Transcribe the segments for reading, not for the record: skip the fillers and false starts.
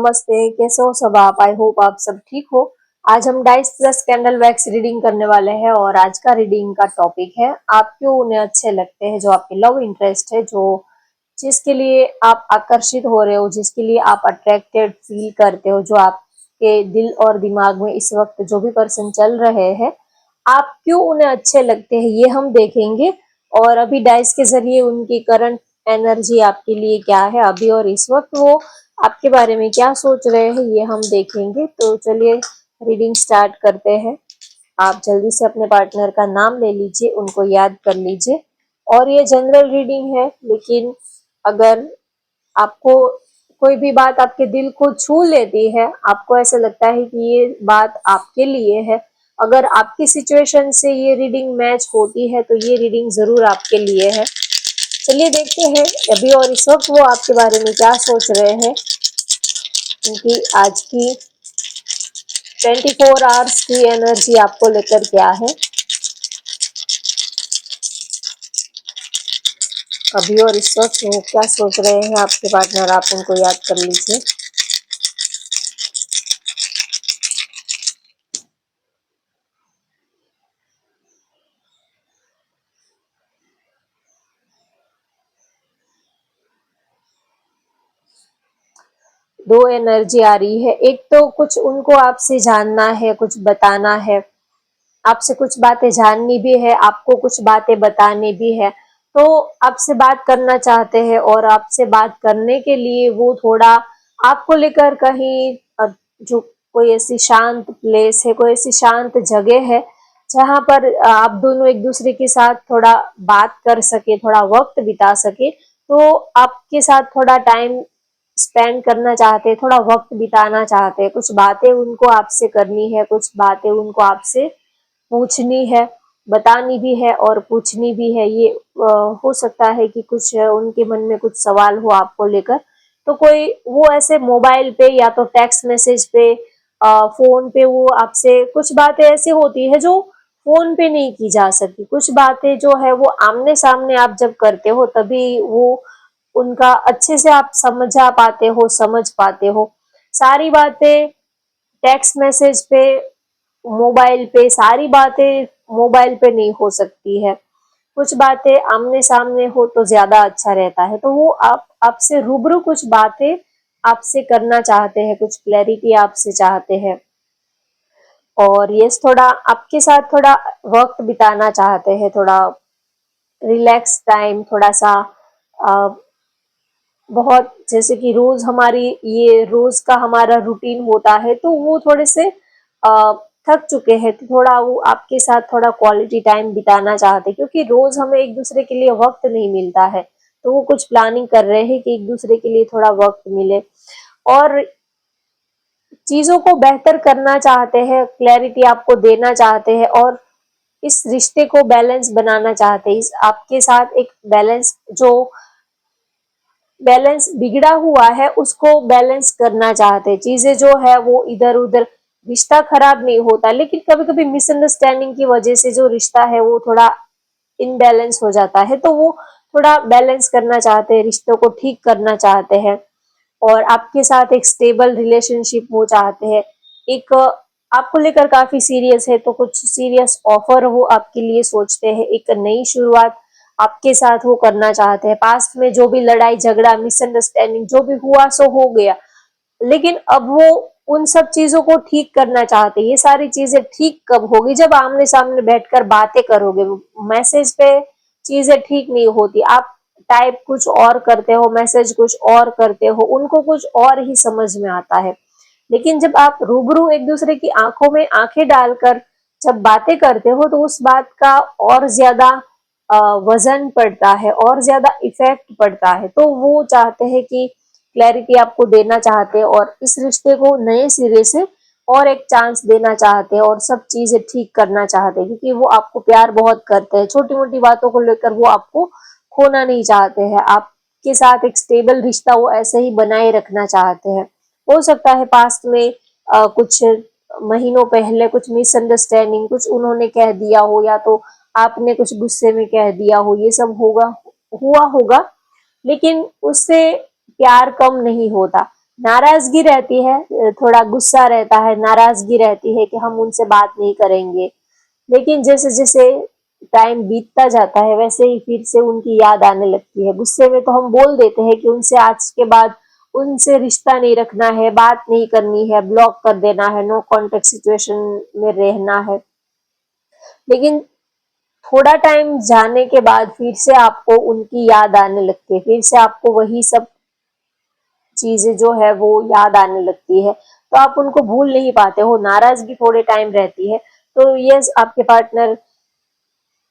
नमस्ते, कैसे हो सब आप? आई होप आप सब ठीक हो। आज हम dice plus candle wax reading करने वाले हैं और आज का रीडिंग का टॉपिक है आप क्यों उन्हें अच्छे लगते हैं, जो आपके लव इंटरेस्ट है, जो जिसके लिए आप आकर्षित हो रहे हो, जिसके लिए आप अट्रैक्टेड फील करते हो, जो आपके दिल और दिमाग में इस वक्त जो भी पर्सन चल रहे हैं, आप क्यों उन्हें अच्छे लगते हैं, ये हम देखेंगे। और अभी डाइस के जरिए उनकी करंट एनर्जी आपके लिए क्या है अभी और इस वक्त, वो आपके बारे में क्या सोच रहे हैं, ये हम देखेंगे। तो चलिए रीडिंग स्टार्ट करते हैं। आप जल्दी से अपने पार्टनर का नाम ले लीजिए, उनको याद कर लीजिए। और ये जनरल रीडिंग है, लेकिन अगर आपको कोई भी बात आपके दिल को छू लेती है, आपको ऐसा लगता है कि ये बात आपके लिए है, अगर आपकी सिचुएशन से ये रीडिंग मैच होती है, तो ये रीडिंग जरूर आपके लिए है। चलिए देखते हैं अभी और इस वक्त वो आपके बारे में क्या सोच रहे हैं। उनकी आज की 24 आवर्स की एनर्जी आपको लेकर क्या है अभी और इस वक्त, वो क्या सोच रहे हैं आपके पार्टनर, आप उनको याद कर लीजिए। दो एनर्जी आ रही है। एक तो कुछ उनको आपसे जानना है, कुछ बताना है, आपसे कुछ बातें जाननी भी है, आपको कुछ बातें बतानी भी है। तो आपसे बात करना चाहते हैं और आपसे बात करने के लिए वो थोड़ा आपको लेकर कहीं जो कोई ऐसी शांत प्लेस है, कोई ऐसी शांत जगह है जहां पर आप दोनों एक दूसरे के साथ थोड़ा बात कर सके, थोड़ा वक्त बिता सके। तो आपके साथ थोड़ा टाइम स्पेंड करना चाहते हैं, थोड़ा वक्त बिताना चाहते हैं, कुछ बातें उनको आपसे करनी है, कुछ बातें उनको आपसे पूछनी है, बतानी भी है और पूछनी भी है। ये हो सकता है कि कुछ उनके मन में कुछ सवाल हो आपको लेकर, तो कोई वो ऐसे मोबाइल पे या तो टेक्स्ट मैसेज पे, फोन पे वो आपसे कुछ बातें ऐसी होती है जो फोन पे नहीं की जा सकती। कुछ बातें जो है वो आमने सामने आप जब करते हो तभी वो उनका अच्छे से आप समझा पाते हो, समझ पाते हो। सारी बातें टेक्स्ट मैसेज पे, मोबाइल पे, सारी बातें मोबाइल पे नहीं हो सकती है। कुछ बातें आमने सामने हो तो ज्यादा अच्छा रहता है। तो वो आप आपसे रूबरू कुछ बातें आपसे करना चाहते हैं, कुछ क्लैरिटी आपसे चाहते हैं। और ये थोड़ा आपके साथ थोड़ा वक्त बिताना चाहते हैं, थोड़ा रिलैक्स टाइम, थोड़ा सा बहुत जैसे कि रोज हमारी ये रोज का हमारा रूटीन होता है, तो वो थोड़े से थक चुके हैं, तो थोड़ा वो आपके साथ थोड़ा क्वालिटी टाइम बिताना चाहते हैं, क्योंकि रोज हमें एक दूसरे के लिए वक्त नहीं मिलता है। तो वो कुछ प्लानिंग कर रहे हैं कि एक दूसरे के लिए थोड़ा वक्त मिले और चीजों को बेहतर करना चाहते हैं, क्लैरिटी आपको देना चाहते हैं और इस रिश्ते को बैलेंस बनाना चाहते हैं। इस आपके साथ एक बैलेंस बिगड़ा हुआ है उसको बैलेंस करना चाहते हैं। चीजें जो है वो इधर उधर, रिश्ता खराब नहीं होता, लेकिन कभी कभी मिसअंडरस्टैंडिंग की वजह से जो रिश्ता है वो थोड़ा इनबैलेंस हो जाता है। तो वो थोड़ा बैलेंस करना चाहते हैं, रिश्तों को ठीक करना चाहते हैं और आपके साथ एक स्टेबल रिलेशनशिप वो चाहते हैं। एक आपको लेकर काफी सीरियस है, तो कुछ सीरियस ऑफर वो आपके लिए सोचते हैं। एक नई शुरुआत आपके साथ वो करना चाहते हैं। पास्ट में जो भी लड़ाई झगड़ा मिसअंडरस्टैंडिंग जो भी हुआ सो हो गया, लेकिन अब वो उन सब चीजों को ठीक करना चाहते हैं। ये सारी चीजें ठीक कब होगी? जब आमने सामने बैठकर बातें करोगे। मैसेज पे चीजें ठीक नहीं होती। आप टाइप कुछ और करते हो, मैसेज कुछ और करते हो, उनको कुछ और ही समझ में आता है। लेकिन जब आप रूबरू एक दूसरे की आंखों में आंखें डालकर जब बातें करते हो, तो उस बात का और ज्यादा वजन पड़ता है और ज्यादा इफेक्ट पड़ता है। तो वो चाहते हैं कि क्लैरिटी आपको देना चाहते हैं और इस रिश्ते को नए सिरे से और एक चांस देना चाहते हैं और सब चीजें ठीक करना चाहते हैं, क्योंकि वो आपको प्यार बहुत करते हैं। छोटी मोटी बातों को लेकर वो आपको खोना नहीं चाहते हैं। आपके साथ एक स्टेबल रिश्ता वो ऐसे ही बनाए रखना चाहते हैं। हो सकता है पास्ट में कुछ महीनों पहले कुछ मिसअंडरस्टैंडिंग, कुछ उन्होंने कह दिया हो या तो आपने कुछ गुस्से में कह दिया हो, ये सब हुआ होगा, लेकिन उससे प्यार कम नहीं होता। नाराजगी रहती है, थोड़ा गुस्सा रहता है, नाराजगी रहती है कि हम उनसे बात नहीं करेंगे। लेकिन जैसे जैसे टाइम बीतता जाता है वैसे ही फिर से उनकी याद आने लगती है। गुस्से में तो हम बोल देते हैं कि उनसे आज के बाद उनसे रिश्ता नहीं रखना है, बात नहीं करनी है, ब्लॉक कर देना है, नो कांटेक्ट सिचुएशन में रहना है। लेकिन थोड़ा टाइम जाने के बाद फिर से आपको उनकी याद आने लगती है, फिर से आपको वही सब चीजें जो है वो याद आने लगती है, तो आप उनको भूल नहीं पाते हो। नाराजगी थोड़े टाइम रहती है, तो यस, आपके पार्टनर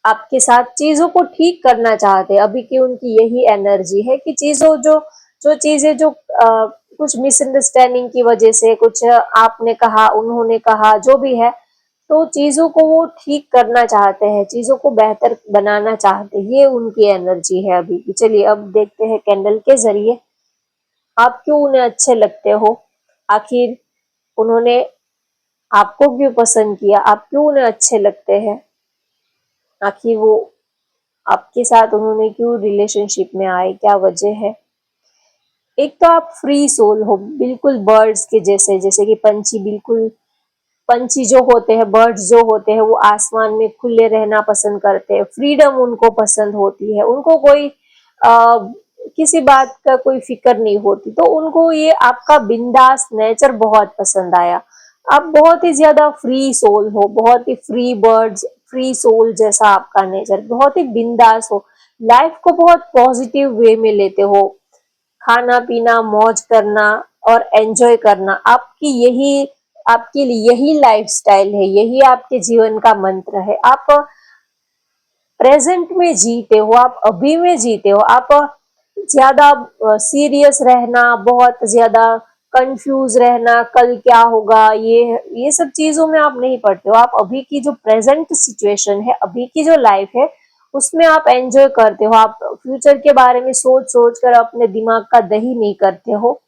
आपके साथ चीजों को ठीक करना चाहते हैं। अभी की उनकी यही एनर्जी है कि चीजों जो जो चीजें जो कुछ मिसअंडरस्टैंडिंग की वजह से, कुछ आपने कहा उन्होंने कहा, जो भी है, तो चीजों को वो ठीक करना चाहते हैं, चीजों को बेहतर बनाना चाहते हैं। ये उनकी एनर्जी है अभी की। चलिए अब देखते हैं कैंडल के जरिए आप क्यों उन्हें अच्छे लगते हो, आखिर उन्होंने आपको क्यों पसंद किया, आप क्यों उन्हें अच्छे लगते हैं, आखिर वो आपके साथ उन्होंने क्यों रिलेशनशिप में आए, क्या वजह है। एक तो आप फ्री सोल हो, बिल्कुल बर्ड्स के जैसे, जैसे कि पंछी, बिल्कुल पंछी जो होते हैं, बर्ड्स जो होते हैं, वो आसमान में खुले रहना पसंद करते हैं, फ्रीडम उनको पसंद होती है, उनको कोई आ, किसी बात का कोई फिक्र नहीं होती, तो उनको ये आपका बिंदास नेचर बहुत पसंद आया। आप बहुत ही ज्यादा फ्री सोल हो, बहुत ही फ्री बर्ड्स, फ्री सोल जैसा आपका नेचर, बहुत ही बिंदास हो, लाइफ को बहुत पॉजिटिव वे में लेते हो, खाना पीना मौज करना और एंजॉय करना आपकी यही, आपके लिए यही लाइफस्टाइल है, यही आपके जीवन का मंत्र है। आप प्रेजेंट में जीते हो, आप अभी में जीते हो, आप ज्यादा सीरियस रहना, बहुत ज्यादा कंफ्यूज रहना, कल क्या होगा, ये सब चीजों में आप नहीं पड़ते हो। आप अभी की जो प्रेजेंट सिचुएशन है, अभी की जो लाइफ है, उसमें आप एंजॉय करते हो। आप फ्यूचर के बारे में सोच सोच कर अपने दिमाग का दही नहीं करते हो।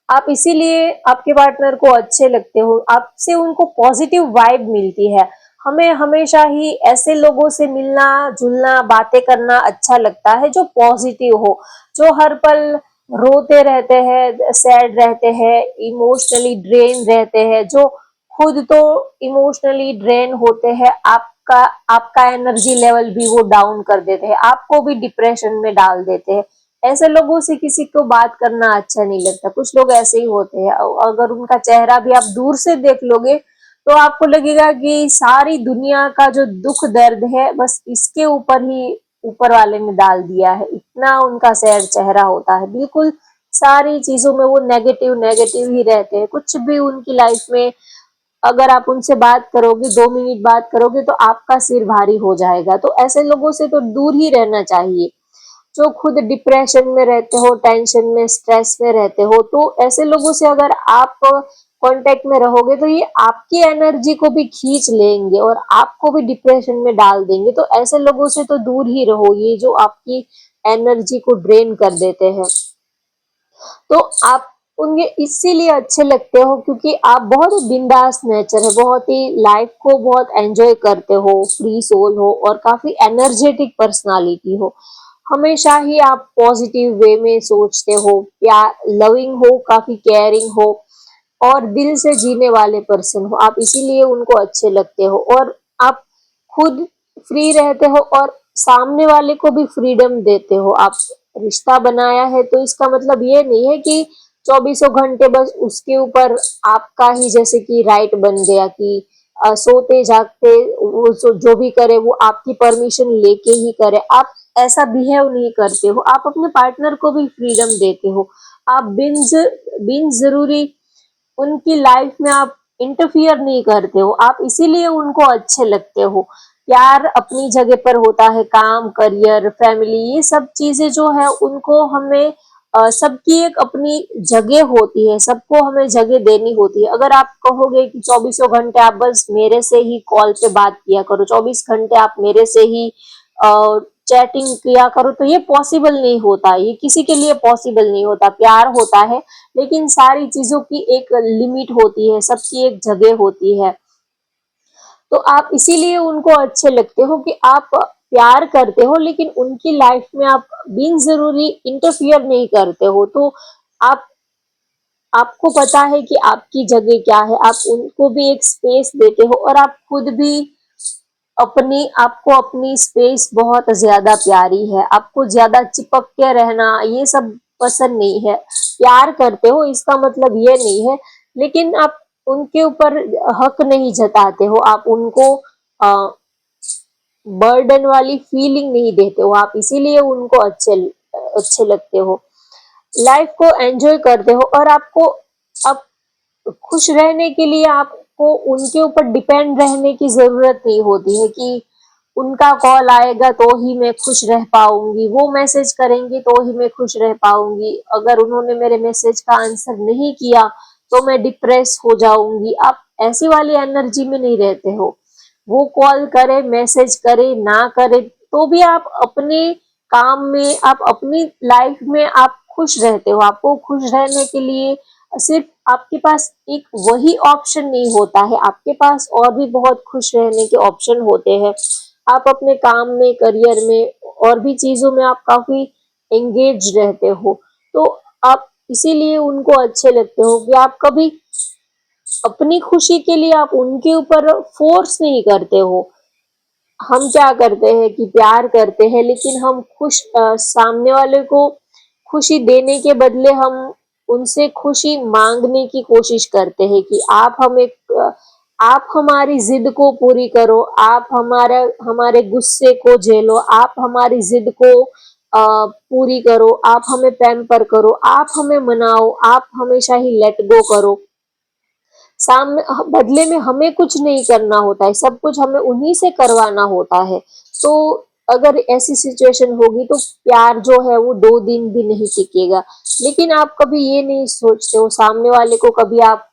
आप इसीलिए आपके पार्टनर को अच्छे लगते हो, आपसे उनको पॉजिटिव वाइब मिलती है। हमें हमेशा ही ऐसे लोगों से मिलना जुलना, बातें करना अच्छा लगता है जो पॉजिटिव हो, जो हर पल रोते रहते हैं, सैड रहते हैं, इमोशनली ड्रेन रहते हैं, जो खुद तो इमोशनली ड्रेन होते हैं, आपका आपका एनर्जी लेवल भी वो डाउन कर देते हैं, आपको भी डिप्रेशन में डाल देते हैं। ऐसे लोगों से किसी को बात करना अच्छा नहीं लगता। कुछ लोग ऐसे ही होते हैं, अगर उनका चेहरा भी आप दूर से देख लोगे तो आपको लगेगा कि सारी दुनिया का जो दुख दर्द है बस इसके ऊपर ही ऊपर वाले ने डाल दिया है, इतना उनका सैड चेहरा होता है। बिल्कुल सारी चीजों में वो नेगेटिव नेगेटिव ही रहते हैं। कुछ भी उनकी लाइफ में अगर आप उनसे बात करोगे, 2 मिनट बात करोगे, तो आपका सिर भारी हो जाएगा। तो ऐसे लोगों से तो दूर ही रहना चाहिए। जो खुद डिप्रेशन में रहते हो, टेंशन में, स्ट्रेस में रहते हो, तो ऐसे लोगों से अगर आप कांटेक्ट में रहोगे तो ये आपकी एनर्जी को भी खींच लेंगे और आपको भी डिप्रेशन में डाल देंगे। तो ऐसे लोगों से तो दूर ही रहो, ये जो आपकी एनर्जी को ड्रेन कर देते हैं। तो आप उनके इसीलिए अच्छे लगते हो क्योंकि आप बहुत ही बिंदास नेचर है, बहुत ही लाइफ को बहुत एंजॉय करते हो, फ्री सोल हो और काफी एनर्जेटिक पर्सनालिटी हो। हमेशा ही आप पॉजिटिव वे में सोचते हो, प्यार लविंग हो, काफी केयरिंग हो और दिल से जीने वाले पर्सन हो। आप इसीलिए उनको अच्छे लगते हो और आप खुद फ्री रहते हो और सामने वाले को भी फ्रीडम देते हो। आप रिश्ता बनाया है तो इसका मतलब ये नहीं है कि चौबीसों घंटे बस उसके ऊपर आपका ही जैसे कि राइट बन गया कि सोते जागते वो जो भी करे वो आपकी परमिशन लेके ही करे। आप ऐसा बिहेव नहीं करते हो, आप अपने पार्टनर को भी फ्रीडम देते हो। आप बिन जरूरी उनकी लाइफ में आप इंटरफियर नहीं करते हो, आप इसीलिए उनको अच्छे लगते हो। प्यार अपनी जगह पर होता है, काम, करियर, फैमिली, ये सब चीजें जो है उनको हमें सबकी एक अपनी जगह होती है, सबको हमें जगह देनी होती है। अगर आप कहोगे कि चौबीसों घंटे आप बस मेरे से ही कॉल पे बात किया करो, 24 घंटे आप मेरे से ही चैटिंग किया करो, तो ये पॉसिबल नहीं होता, ये किसी के लिए पॉसिबल नहीं होता। प्यार होता है लेकिन सारी चीजों की एक लिमिट होती है, सबकी एक जगह होती है। तो आप इसीलिए उनको अच्छे लगते हो कि आप प्यार करते हो लेकिन उनकी लाइफ में आप बिन जरूरी इंटरफियर नहीं करते हो। तो आप आपको पता है कि आपकी जगह क्या है, आप उनको भी एक स्पेस देते हो और आप खुद भी अपनी आपको अपनी स्पेस बहुत ज्यादा प्यारी है। आपको ज्यादा चिपक के रहना ये सब पसंद नहीं है। प्यार करते हो इसका मतलब ये नहीं है, लेकिन आप उनके ऊपर हक नहीं जताते हो, आप उनको बर्डन वाली फीलिंग नहीं देते हो, आप इसीलिए उनको अच्छे अच्छे लगते हो। लाइफ को एंजॉय करते हो और आपको अब खुश रहने के लिए आपको उनके ऊपर डिपेंड रहने की जरूरत नहीं होती है कि उनका कॉल आएगा तो ही मैं खुश रह पाऊंगी, वो मैसेज करेंगे तो ही मैं खुश रह पाऊंगी, अगर उन्होंने मेरे मैसेज का आंसर नहीं किया तो मैं डिप्रेस हो जाऊंगी। आप ऐसी वाली एनर्जी में नहीं रहते हो। वो कॉल करे, मैसेज करे, ना करे तो भी आप अपने काम में, आप अपनी लाइफ में आप खुश रहते हो। आपको खुश रहने के लिए सिर्फ आपके पास एक वही ऑप्शन नहीं होता है, आपके पास और भी बहुत खुश रहने के ऑप्शन होते हैं। आप अपने काम में, करियर में और भी चीजों में आप काफी एंगेज रहते हो, तो आप इसीलिए उनको अच्छे लगते हो कि आप कभी अपनी खुशी के लिए आप उनके ऊपर फोर्स नहीं करते हो। हम क्या करते हैं कि प्यार करते हैं लेकिन हम सामने वाले को खुशी देने के बदले हम उनसे खुशी मांगने की कोशिश करते हैं कि आप हमारी जिद को पूरी करो, आप हमारे गुस्से को झेलो, आप हमारी जिद को पूरी करो, आप हमें पैम्पर करो, आप हमें मनाओ, आप हमेशा ही लेट गो करो। सामने बदले में हमें कुछ नहीं करना होता है, सब कुछ हमें उन्हीं से करवाना होता है। तो अगर ऐसी सिचुएशन होगी तो प्यार जो है वो 2 दिन भी नहीं टिकेगा। लेकिन आप कभी ये नहीं सोचते हो, सामने वाले को कभी आप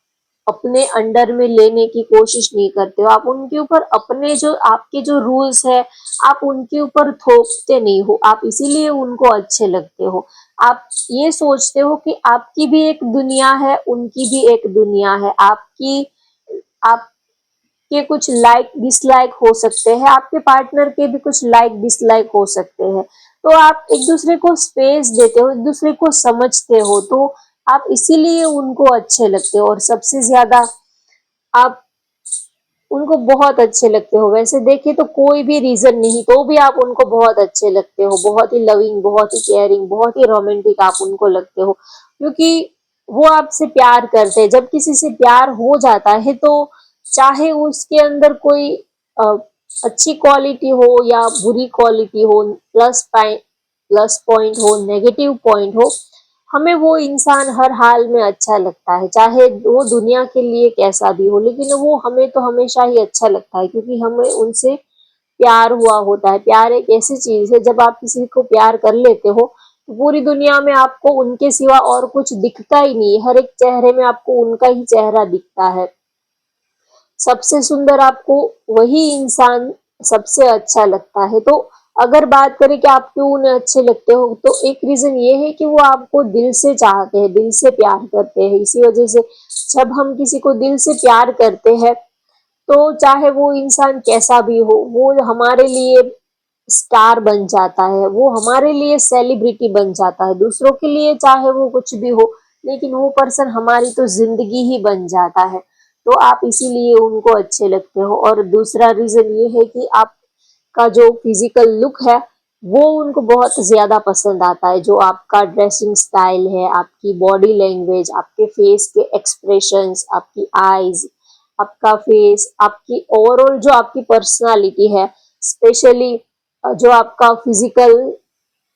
अपने अंडर में लेने की कोशिश नहीं करते हो, आप उनके ऊपर अपने जो आपके जो रूल्स है आप उनके ऊपर थोपते नहीं हो, आप इसीलिए उनको अच्छे लगते हो। आप ये सोचते हो कि आपकी भी एक दुनिया है, उनकी भी एक दुनिया है, आपके कुछ लाइक डिसलाइक हो सकते हैं, आपके पार्टनर के भी कुछ लाइक डिसलाइक हो सकते हैं। तो आप एक दूसरे को स्पेस देते हो, एक दूसरे को समझते हो, तो आप इसीलिए उनको अच्छे लगते हो और सबसे ज्यादा आप उनको बहुत अच्छे लगते हो। वैसे देखिए तो कोई भी रीजन नहीं तो भी आप उनको बहुत अच्छे लगते हो, बहुत ही लविंग, बहुत ही केयरिंग, बहुत ही रोमांटिक आप उनको लगते हो, क्योंकि वो आपसे प्यार करते हैं। जब किसी से प्यार हो जाता है तो चाहे उसके अंदर कोई अ, अच्छी क्वालिटी हो या बुरी क्वालिटी हो, प्लस पॉइंट हो, नेगेटिव पॉइंट हो, हमें वो इंसान हर हाल में अच्छा लगता है, चाहे वो दुनिया के लिए कैसा भी हो, लेकिन वो हमें तो हमेशा ही अच्छा लगता है क्योंकि हमें उनसे प्यार हुआ होता है। प्यार एक ऐसी चीज है, जब आप किसी को प्यार कर लेते हो तो पूरी दुनिया में आपको उनके सिवा और कुछ दिखता ही नहीं, हर एक चेहरे में आपको उनका ही चेहरा दिखता है। सबसे सुंदर आपको वही इंसान सबसे अच्छा लगता है। तो अगर बात करें कि आप क्यों उन्हें अच्छे लगते हो, तो एक रीजन ये है कि वो आपको दिल से चाहते हैं, दिल से प्यार करते हैं। इसी वजह से जब हम किसी को दिल से प्यार करते हैं तो चाहे वो इंसान कैसा भी हो, वो हमारे लिए स्टार बन जाता है, वो हमारे लिए सेलिब्रिटी बन जाता है। दूसरों के लिए चाहे वो कुछ भी हो, लेकिन वो पर्सन हमारी तो जिंदगी ही बन जाता है। तो आप इसीलिए उनको अच्छे लगते हो। और दूसरा रीजन ये है कि आपका जो फिजिकल लुक है वो उनको बहुत ज्यादा पसंद आता है। जो आपका ड्रेसिंग स्टाइल है, आपकी बॉडी लैंग्वेज, आपके फेस के एक्सप्रेशंस, आपकी आईज, आपका फेस, आपकी ओवरऑल जो आपकी पर्सनालिटी है, स्पेशली जो आपका फिजिकल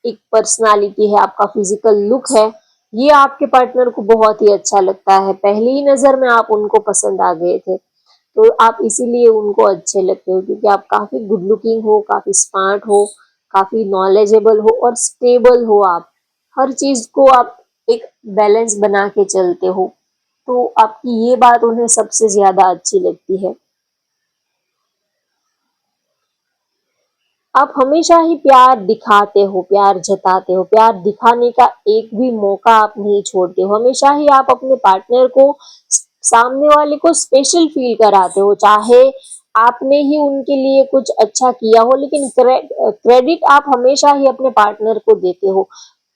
एक पर्सनालिटी है, आपका फिजिकल लुक है, ये आपके पार्टनर को बहुत ही अच्छा लगता है। पहली ही नजर में आप उनको पसंद आ गए थे, तो आप इसीलिए उनको अच्छे लगते हो क्योंकि आप काफी गुड लुकिंग हो, काफी स्मार्ट हो, काफी नॉलेजेबल हो और स्टेबल हो। आप हर चीज को आप एक बैलेंस बना के चलते हो, तो आपकी ये बात उन्हें सबसे ज्यादा अच्छी लगती है। आप हमेशा ही प्यार दिखाते हो, प्यार जताते हो, प्यार दिखाने का एक भी मौका आप नहीं छोड़ते हो। हमेशा ही आप अपने पार्टनर को, सामने वाले को स्पेशल फील कराते हो, चाहे आपने ही उनके लिए कुछ अच्छा किया हो, लेकिन क्रेडिट आप हमेशा ही अपने पार्टनर को देते हो।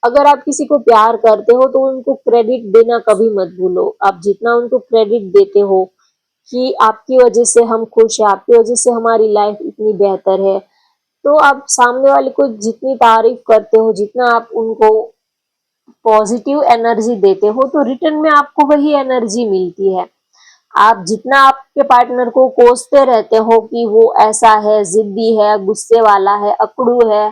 अगर आप किसी को प्यार करते हो तो उनको क्रेडिट देना कभी मत भूलो। आप जितना उनको क्रेडिट देते हो कि आपकी वजह से हम खुश हैं, आपकी वजह से हमारी लाइफ इतनी बेहतर है, तो आप सामने वाले को जितनी तारीफ करते हो, जितना आप उनको पॉजिटिव एनर्जी देते हो, तो रिटर्न में आपको वही एनर्जी मिलती है। आप जितना आपके पार्टनर को कोसते रहते हो कि वो ऐसा है, जिद्दी है, गुस्से वाला है, अकड़ू है,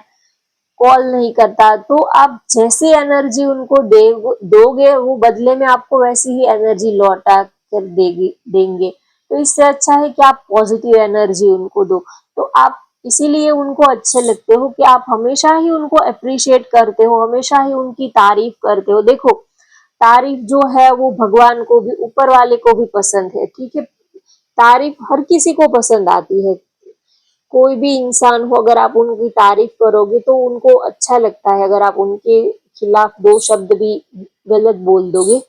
कॉल नहीं करता, तो आप जैसी एनर्जी उनको दोगे, वो बदले में आपको वैसी ही एनर्जी लौटा कर देंगे। तो इससे अच्छा है कि आप पॉजिटिव एनर्जी उनको दो। तो आप इसीलिए उनको अच्छे लगते हो कि आप हमेशा ही उनको अप्रिशिएट करते हो, हमेशा ही उनकी तारीफ करते हो। देखो, तारीफ जो है वो भगवान को भी, ऊपर वाले को भी पसंद है, ठीक है। तारीफ हर किसी को पसंद आती है। कोई भी इंसान हो, अगर आप उनकी तारीफ करोगे तो उनको अच्छा लगता है। अगर आप उनके खिलाफ दो शब्द भी गलत बोल दोगे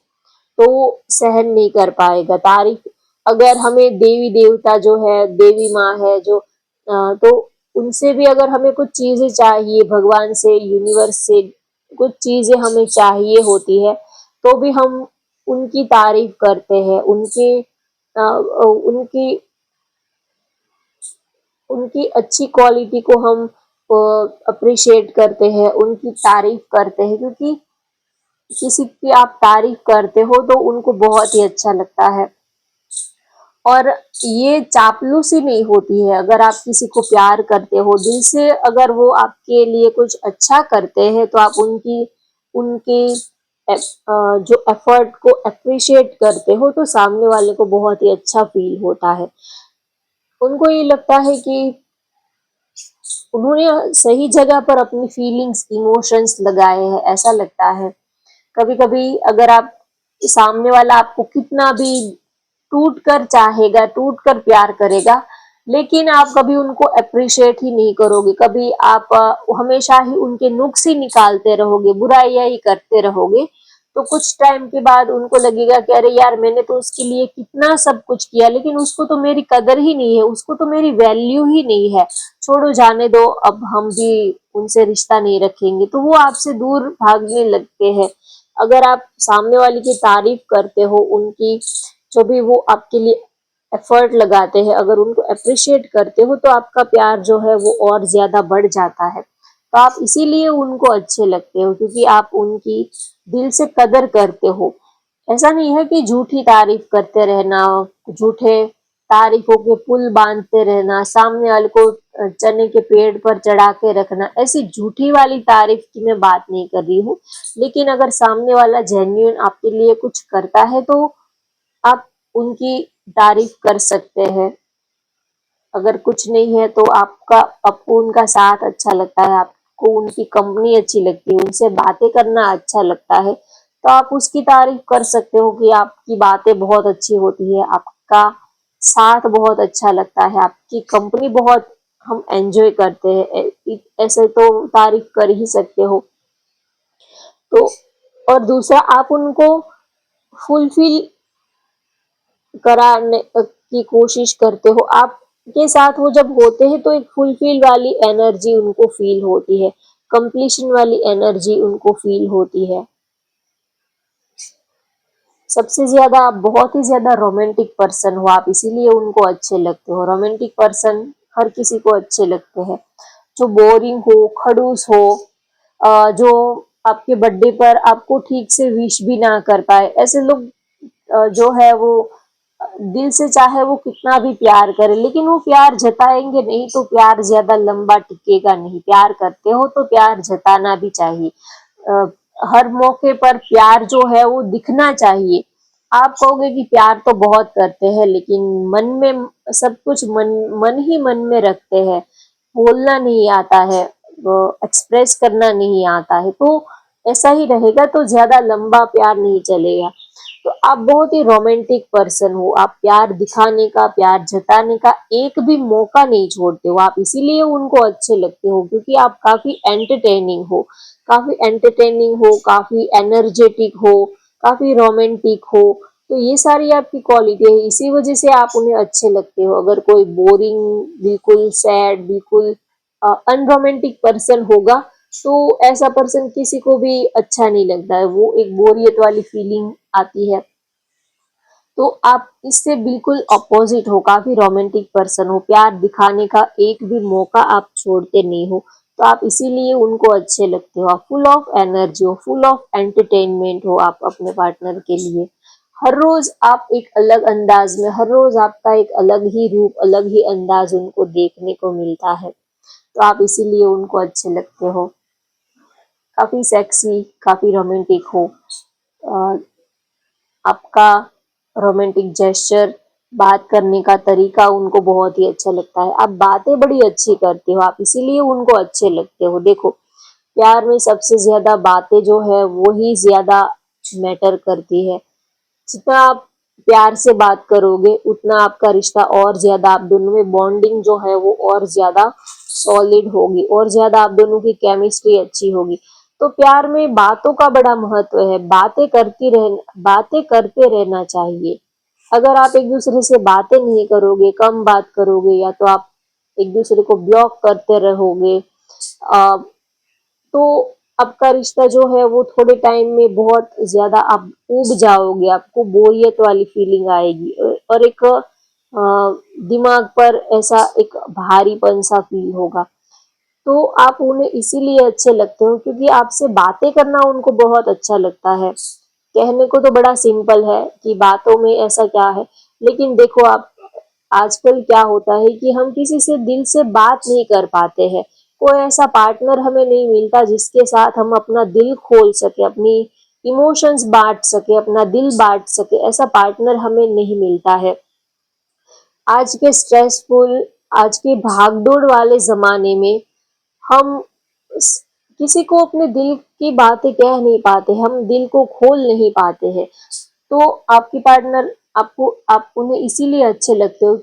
तो सहन नहीं कर पाएगा। तारीफ, अगर हमें देवी देवता जो है, देवी माँ है जो, तो उनसे भी अगर हमें कुछ चीजें चाहिए, भगवान से, यूनिवर्स से कुछ चीजें हमें चाहिए होती है, तो भी हम उनकी तारीफ करते हैं, उनकी उनकी अच्छी क्वालिटी को हम अप्रिशिएट करते हैं, उनकी तारीफ करते हैं, क्योंकि किसी की आप तारीफ करते हो तो उनको बहुत ही अच्छा लगता है। और ये चापलूसी नहीं होती है। अगर आप किसी को प्यार करते हो दिल से, अगर वो आपके लिए कुछ अच्छा करते हैं, तो आप उनकी उनके जो एफर्ट को अप्रिशिएट करते हो, तो सामने वाले को बहुत ही अच्छा फील होता है। उनको ये लगता है कि उन्होंने सही जगह पर अपनी फीलिंग्स, इमोशंस लगाए हैं, ऐसा लगता है। कभी कभी अगर आप, सामने वाला आपको कितना भी टूट कर चाहेगा, टूट कर प्यार करेगा, लेकिन आप कभी उनको अप्रिशिएट ही नहीं करोगे। कभी आप हमेशा ही उनके नुक्स ही निकालते रहोगे, बुराइयां ही करते रहोगे, तो कुछ टाइम के बाद उनको लगेगा कि अरे यार, मैंने तो उसके लिए कितना सब कुछ किया, लेकिन उसको तो मेरी कदर ही नहीं है, उसको तो मेरी वैल्यू ही नहीं है, छोड़ो, जाने दो, अब हम भी उनसे रिश्ता नहीं रखेंगे, तो वो आपसे दूर भागने लगते हैं। अगर आप सामने वाले की तारीफ करते हो, उनकी जो भी वो आपके लिए एफर्ट लगाते हैं, अगर उनको अप्रिशिएट करते हो, तो आपका प्यार जो है वो और ज्यादा बढ़ जाता है। तो आप इसीलिए उनको अच्छे लगते हो, क्योंकि आप उनकी दिल से कदर करते हो। ऐसा नहीं है कि झूठी तारीफ करते रहना, झूठे तारीफों के पुल बांधते रहना, सामने वाले को चने के पेड़ पर चढ़ा के रखना, ऐसी झूठी वाली तारीफ की मैं बात नहीं कर रही हूँ। लेकिन अगर सामने वाला जेन्युइन आपके लिए कुछ करता है, तो आप उनकी तारीफ कर सकते हैं। अगर कुछ नहीं है तो आपको उनका साथ अच्छा लगता है, आपको उनकी कंपनी अच्छी लगती है, उनसे बातें करना अच्छा लगता है, तो आप उसकी तारीफ कर सकते हो कि आपकी बातें बहुत अच्छी होती है, आपका साथ बहुत अच्छा लगता है, आपकी कंपनी बहुत हम एंजॉय करते हैं। ऐसे तो तारीफ कर ही सकते हो। तो और दूसरा, आप उनको फुलफिल कराने की कोशिश करते हो। आपके साथ वो जब होते हैं तो एक फुलफिल वाली एनर्जी उनको फील होती है, कंप्लीशन वाली एनर्जी उनको फील होती है। सबसे ज्यादा आप बहुत ही ज्यादा रोमांटिक पर्सन हो, आप इसीलिए उनको अच्छे लगते हो। रोमांटिक पर्सन हर किसी को अच्छे लगते हैं। जो बोरिंग हो, खड़ूस हो, जो आपके बर्थडे पर आपको ठीक से विश भी ना कर पाए, ऐसे लोग जो है वो दिल से चाहे वो कितना भी प्यार करे, लेकिन वो प्यार जताएंगे नहीं, तो प्यार ज्यादा लंबा टिकेगा नहीं। प्यार करते हो तो प्यार जताना भी चाहिए। अ, हर मौके पर प्यार जो है वो दिखना चाहिए। आप कहोगे कि प्यार तो बहुत करते हैं, लेकिन मन में सब कुछ, मन ही मन में रखते हैं, बोलना नहीं आता है, एक्सप्रेस करना नहीं आता है, तो ऐसा ही रहेगा तो ज्यादा लंबा प्यार नहीं चलेगा। तो आप बहुत ही रोमांटिक पर्सन हो, आप प्यार दिखाने का, प्यार जताने का एक भी मौका नहीं छोड़ते हो। आप इसीलिए उनको अच्छे लगते हो, क्योंकि आप काफी एंटरटेनिंग हो, काफी एनर्जेटिक हो, काफी रोमांटिक हो। तो ये सारी आपकी क्वालिटी है, इसी वजह से आप उन्हें अच्छे लगते हो। अगर कोई बोरिंग, बिल्कुल सैड, बिल्कुल अनरोमांटिक पर्सन होगा, तो ऐसा पर्सन किसी को भी अच्छा नहीं लगता है, वो एक बोरियत वाली फीलिंग आती है। तो आप इससे बिल्कुल अपोजिट हो, काफी रोमांटिक पर्सन हो, प्यार दिखाने का एक भी मौका आप छोड़ते नहीं हो, तो आप इसीलिए उनको अच्छे लगते हो। आप फुल ऑफ एनर्जी हो, फुल ऑफ एंटरटेनमेंट हो आप अपने पार्टनर के लिए। हर रोज आप एक अलग अंदाज में, हर रोज आपका एक अलग ही रूप, अलग ही अंदाज उनको देखने को मिलता है, तो आप इसीलिए उनको अच्छे लगते हो। काफी सेक्सी, काफी रोमांटिक हो। अ, आपका रोमांटिक जेस्चर, बात करने का तरीका उनको बहुत ही अच्छा लगता है। आप बातें बड़ी अच्छी करते हो, आप इसीलिए उनको अच्छे लगते हो। देखो, प्यार में सबसे ज्यादा बातें जो है वो ही ज्यादा मैटर करती है। जितना आप प्यार से बात करोगे उतना आपका रिश्ता और ज्यादा, आप दोनों में बॉन्डिंग जो है वो और ज्यादा सॉलिड होगी, और ज्यादा आप दोनों की केमिस्ट्री अच्छी होगी। तो प्यार में बातों का बड़ा महत्व है, बातें करते रहना चाहिए। अगर आप एक दूसरे से बातें नहीं करोगे, कम बात करोगे, या तो आप एक दूसरे को ब्लॉक करते रहोगे, अ, तो आपका रिश्ता जो है वो थोड़े टाइम में बहुत ज्यादा आप ऊब जाओगे, आपको बोरियत वाली फीलिंग आएगी, और एक दिमाग पर ऐसा एक भारीपन सा फील होगा। तो आप उन्हें इसीलिए अच्छे लगते हो क्योंकि आपसे बातें करना उनको बहुत अच्छा लगता है। कहने को तो बड़ा सिंपल है कि बातों में ऐसा क्या है, लेकिन देखो आप, आजकल क्या होता है कि हम किसी से दिल से बात नहीं कर पाते हैं। कोई ऐसा पार्टनर हमें नहीं मिलता जिसके साथ हम अपना दिल खोल सके, अपनी इमोशंस बांट सके, अपना दिल बांट सके, ऐसा पार्टनर हमें नहीं मिलता है। आज के स्ट्रेसफुल, आज के भागदौड़ वाले जमाने में हम किसी को अपने दिल की बातें कह नहीं पाते, हम दिल को खोल नहीं पाते हैं। तो आपकी पार्टनर, आप उन्हें इसीलिए अच्छे लगते हो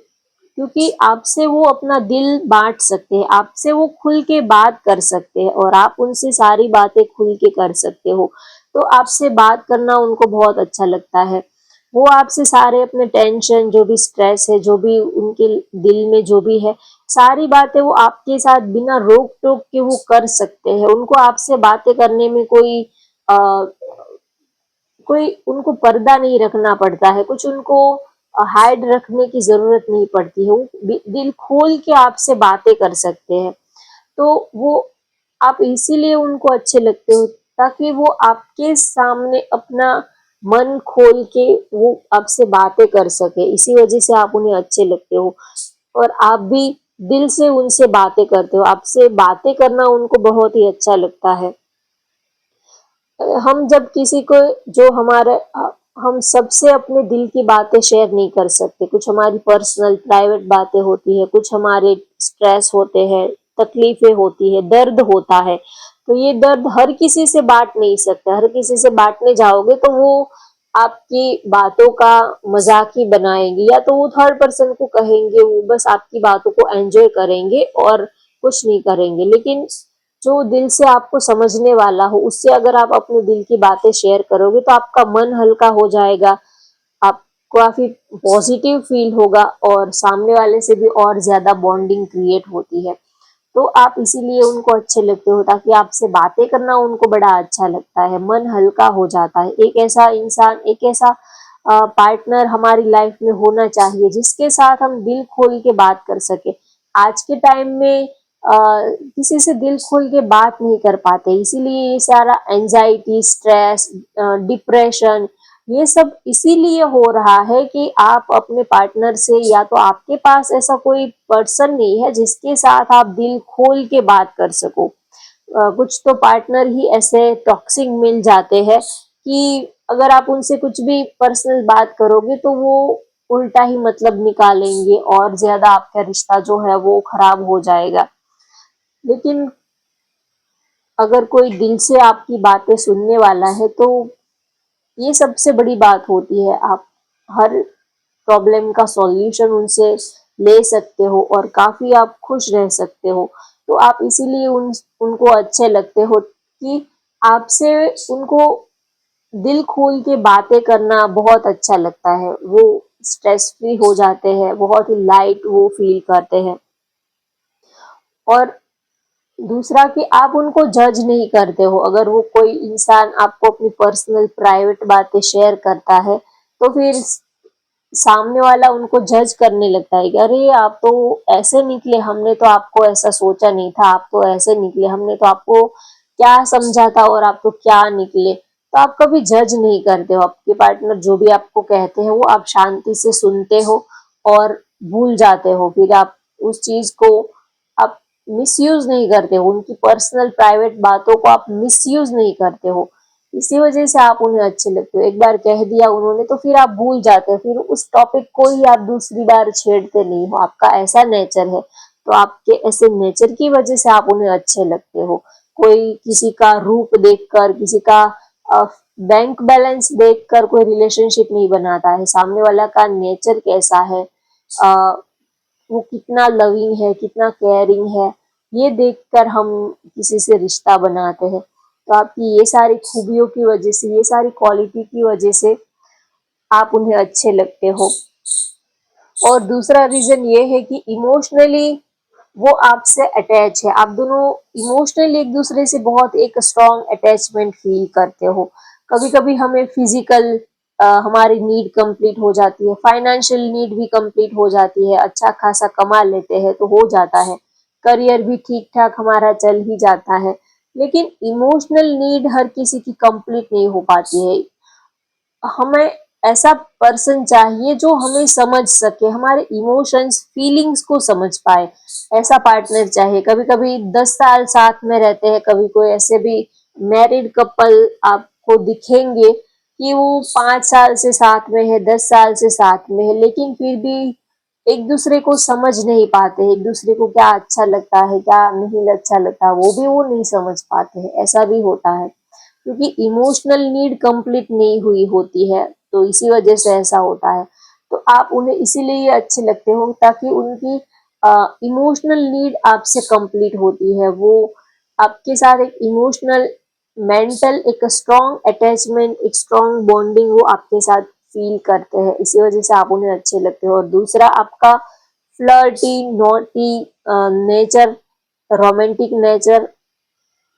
क्योंकि आपसे वो अपना दिल बांट सकते हैं, आपसे वो खुल के बात कर सकते हैं, और आप उनसे सारी बातें खुल के कर सकते हो। तो आपसे बात करना उनको बहुत अच्छा लगता है। वो आपसे सारे अपने टेंशन, जो भी स्ट्रेस है, जो भी उनके दिल में जो भी है, सारी बातें वो आपके साथ बिना रोक टोक के वो कर सकते हैं। उनको आपसे बातें करने में आ, कोई उनको पर्दा नहीं रखना पड़ता है, कुछ उनको हाइड रखने की जरूरत नहीं पड़ती है। वो दिल खोल के आपसे बातें कर सकते हैं। तो वो, आप इसीलिए उनको अच्छे लगते हो ताकि वो आपके सामने अपना मन खोल के वो आपसे बातें कर सके, इसी वजह से आप उन्हें अच्छे लगते हो। और आप भी दिल से उनसे बातें करते हो, आपसे बातें करना उनको बहुत ही अच्छा लगता है। हम जब किसी को, जो हमारे, हम सबसे अपने दिल की बातें शेयर नहीं कर सकते, कुछ हमारी पर्सनल प्राइवेट बातें होती है, कुछ हमारे स्ट्रेस होते हैं, तकलीफें होती है, दर्द होता है। तो ये दर्द हर किसी से बांट नहीं सकते, हर किसी से बांटने जाओगे तो वो आपकी बातों का मजाक ही बनाएंगे, या तो वो थर्ड पर्सन को कहेंगे, वो बस आपकी बातों को एंजॉय करेंगे और कुछ नहीं करेंगे। लेकिन जो दिल से आपको समझने वाला हो, उससे अगर आप अपने दिल की बातें शेयर करोगे तो आपका मन हल्का हो जाएगा, आप काफी पॉजिटिव फील होगा, और सामने वाले से भी और ज्यादा बॉन्डिंग क्रिएट होती है। तो आप इसीलिए उनको अच्छे लगते हो ताकि आपसे बातें करना उनको बड़ा अच्छा लगता है, मन हल्का हो जाता है। एक ऐसा इंसान, एक ऐसा पार्टनर हमारी लाइफ में होना चाहिए जिसके साथ हम दिल खोल के बात कर सके। आज के टाइम में किसी से दिल खोल के बात नहीं कर पाते, इसीलिए ये सारा एंजाइटी, स्ट्रेस, डिप्रेशन, ये सब इसीलिए हो रहा है कि आप अपने पार्टनर से, या तो आपके पास ऐसा कोई पर्सन नहीं है जिसके साथ आप दिल खोल के बात कर सको। कुछ तो पार्टनर ही ऐसे टॉक्सिक मिल जाते हैं कि अगर आप उनसे कुछ भी पर्सनल बात करोगे तो वो उल्टा ही मतलब निकालेंगे, और ज्यादा आपका रिश्ता जो है वो खराब हो जाएगा। लेकिन अगर कोई दिल से आपकी बातें सुनने वाला है तो ये सबसे बड़ी बात होती है। आप हर प्रॉब्लम का सॉल्यूशन उनसे ले सकते हो और काफी आप खुश रह सकते हो। तो आप इसीलिए उनको अच्छे लगते हो कि आपसे उनको दिल खोल के बातें करना बहुत अच्छा लगता है। वो स्ट्रेस फ्री हो जाते हैं, बहुत ही लाइट वो फील करते हैं। और दूसरा कि आप उनको जज नहीं करते हो। अगर वो कोई इंसान आपको अपनी पर्सनल प्राइवेट बातें शेयर करता है तो फिर सामने वाला उनको जज करने लगता है कि अरे आप तो ऐसे निकले, हमने तो आपको ऐसा सोचा नहीं था, आप तो ऐसे निकले, हमने तो आपको क्या समझा था और आप तो क्या निकले। तो आप कभी जज नहीं करते हो। आपके पार्टनर जो भी आपको कहते हैं वो आप शांति से सुनते हो और भूल जाते हो। फिर आप उस चीज को आप मिसयूज नहीं करते हो, उनकी पर्सनल प्राइवेट बातों को आप मिसयूज नहीं करते हो। इसी वजह से आप उन्हें अच्छे लगते हो। एक बार कह दिया उन्होंने तो फिर आप भूल जाते हो, फिर उस टॉपिक को ही आप दूसरी बार छेड़ते नहीं हो। आपका ऐसा नेचर है, तो आपके ऐसे नेचर की वजह से आप उन्हें अच्छे लगते हो। कोई किसी का रूप देखकर, किसी का बैंक बैलेंस देखकर कोई रिलेशनशिप नहीं बनाता है। सामने वाला का नेचर कैसा है, वो कितना लविंग है, कितना केयरिंग है, ये देखकर हम किसी से रिश्ता बनाते हैं। तो आपकी ये सारी खूबियों की वजह से, ये सारी क्वालिटी की वजह से आप उन्हें अच्छे लगते हो। और दूसरा रीजन ये है कि इमोशनली वो आपसे अटैच है। आप दोनों इमोशनली एक दूसरे से बहुत एक स्ट्रॉन्ग अटैचमेंट फील करते हो। कभी कभी हमें फिजिकल हमारी नीड कंप्लीट हो जाती है, फाइनेंशियल नीड भी कंप्लीट हो जाती है, अच्छा खासा कमा लेते हैं तो हो जाता है, करियर भी ठीक ठाक हमारा चल ही जाता है। लेकिन इमोशनल नीड हर किसी की कंप्लीट नहीं हो पाती है। हमें ऐसा पर्सन चाहिए जो हमें समझ सके, हमारे इमोशंस फीलिंग्स को समझ पाए, ऐसा पार्टनर चाहिए। कभी कभी 10 साल साथ में रहते हैं, कभी कोई ऐसे भी मैरिड कपल आपको दिखेंगे कि वो 5 साल से साथ में है, 10 साल से साथ में है, लेकिन फिर भी एक दूसरे को समझ नहीं पाते। एक दूसरे को क्या अच्छा लगता है, क्या नहीं अच्छा लगता, वो भी वो नहीं समझ पाते हैं। ऐसा भी होता है क्योंकि इमोशनल नीड कंप्लीट नहीं हुई होती है, तो इसी वजह से ऐसा होता है। तो आप उन्हें इसीलिए अच्छे लगते हो ताकि उनकी इमोशनल नीड आपसे कंप्लीट होती है। वो आपके साथ एक इमोशनल, मेंटल एक स्ट्रॉन्ग अटैचमेंट, एक स्ट्रॉन्ग बॉन्डिंग वो आपके साथ फील करते हैं। इसी वजह से आप उन्हें अच्छे लगते हो। और दूसरा आपका flirty, naughty nature, romantic nature,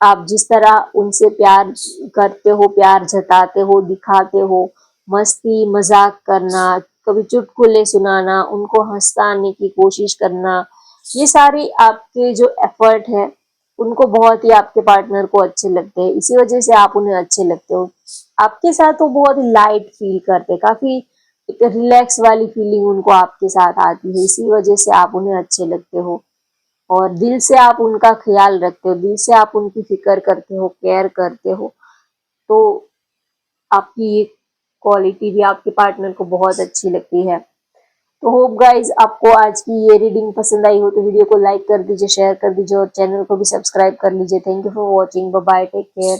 आप जिस तरह उनसे प्यार करते हो, प्यार जताते हो, दिखाते हो, मस्ती मजाक करना, कभी चुटकुले सुनाना, उनको हंसाने की कोशिश करना, ये सारी आपके जो एफर्ट है उनको बहुत ही आपके पार्टनर को अच्छे लगते हैं। इसी वजह से आप उन्हें अच्छे लगते हो। आपके साथ वो बहुत ही लाइट फील करते हैं, काफी एक रिलैक्स वाली फीलिंग उनको आपके साथ आती है। इसी वजह से आप उन्हें अच्छे लगते हो और दिल से आप उनका ख्याल रखते हो, दिल से आप उनकी फिक्र करते हो, केयर करते हो। तो आपकी ये क्वालिटी भी आपके पार्टनर को बहुत अच्छी लगती है। तो होप गाइज आपको आज की ये रीडिंग पसंद आई हो तो वीडियो को लाइक कर दीजिए, शेयर कर दीजिए और चैनल को भी सब्सक्राइब कर लीजिए। Thank you for watching, bye bye, take care.